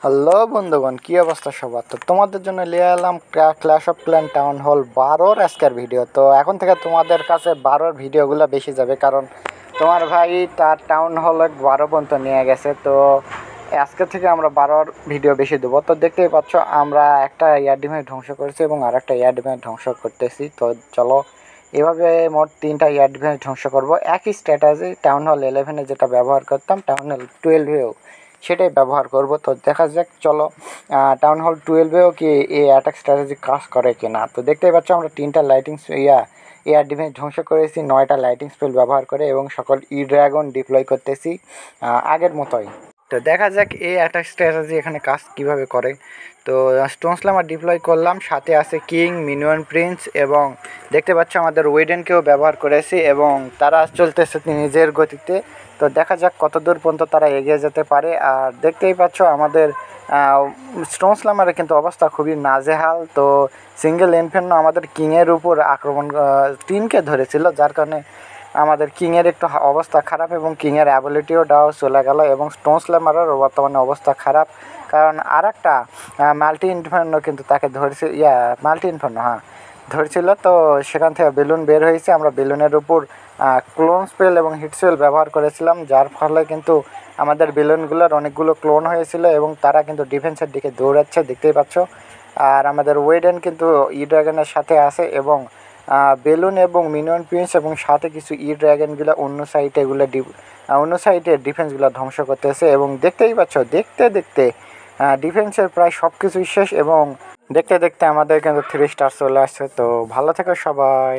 Hello বন্ধুগণ, কি অবস্থা সবার? তো তোমাদের জন্য নিয়ে এলাম clash of clan town hall 12-র আজকের ভিডিও। তো এখন থেকে তোমাদের কাছে 12-র ভিডিওগুলো বেশি যাবে, কারণ তোমার ভাই তার টাউন হল 12 পর্যন্ত নিয়ে গেছে। তো আজকে থেকে আমরা 12-র ভিডিও বেশি দেবো। তো দেখতেই পাচ্ছ আমরা একটা এয়ার ডিভাইস ধ্বংস করেছি এবং আর একটা এয়ার ডিভাইস ধ্বংস করতেছি। তো চলো এভাবে মোট 3টা এয়ার ডিভাইস ধ্বংস করব। একই স্ট্র্যাটাজি টাউন হল 11-এ যেটা ব্যবহার করতাম টাউন হল 12-এও সেটাই ব্যবহার করব। তো দেখা যাক, চলো টাউন হল 12-এও কি এই অ্যাটাক স্ট্র্যাটেজি কাজ করে কিনা। তো দেখতেই পাচ্ছ আমরা 3টা লাইটিং এয়ার ডিফেন্স ধ্বংস করেছি 9টা লাইটিং স্পেল ব্যবহার করে এবং সকল ড্রাগন ডিপ্লয় করতেছি আগের মতোই। তো দেখা যাক এই অ্যাটাক স্ট্র্যাটেজি এখানে কাজ কিভাবে করে। তো স্টোন স্ল্যামার ডিপ্লয় করলাম, সাথে আছে কিং, মিনিয়ন প্রিন্স এবং দেখতে পাচ্ছ আমাদের ওয়েডেনকেও ব্যবহার করেছি এবং তারা চলতেছে নিজের গতিতে। তো দেখা যাক কত দূর পর্যন্ত তারা এগিয়ে যেতে পারে। আর দেখতেই পাচ্ছ আমাদের স্টোন স্ল্যামারের কিন্তু অবস্থা খুবই নাজেহাল। তো সিঙ্গেল ইনফেন্ট আমাদের কিংয়ের উপর আক্রমণ 3কে ধরেছিল, যার কারণে আমাদের কিংয়ের একটু অবস্থা খারাপ এবং কিংয়ের অ্যাবিলিটিও ডাও চলে গেল এবং স্টোন স্ল্যামারের বর্তমানে অবস্থা খারাপ, কারণ আর একটা মাল্টি ইনফার্নো কিন্তু তাকে ধরেছে, মাল্টি ইনফার্নো ধরেছিল। তো সেখান থেকে বেলুন বের হয়েছে, আমরা বেলুনের উপর ক্লোন স্পেল এবং হিট স্পেল ব্যবহার করেছিলাম, যার ফলে কিন্তু আমাদের বেলুনগুলোর অনেকগুলো ক্লোন হয়েছিল এবং তারা কিন্তু ডিফেন্সের দিকে দৌড়াচ্ছে, দেখতেই পাচ্ছ। আর আমাদের ওয়েডেন কিন্তু ড্রাগনের সাথে আছে এবং বেলুন এবং মিনিয়ন প্রিন্স এবং সাথে কিছু ড্রাগনগুলো অন্য সাইডে অন্য সাইডের ডিফেন্সগুলো ধ্বংস করতেছে এবং দেখতেই পাচ্ছ দেখতে দেখতে ডিফেন্সের প্রায় সব কিছুই শেষ এবং দেখতে দেখতে আমাদের কিন্তু 3 স্টার চলে আসছে। তো ভালো থেকো সবাই।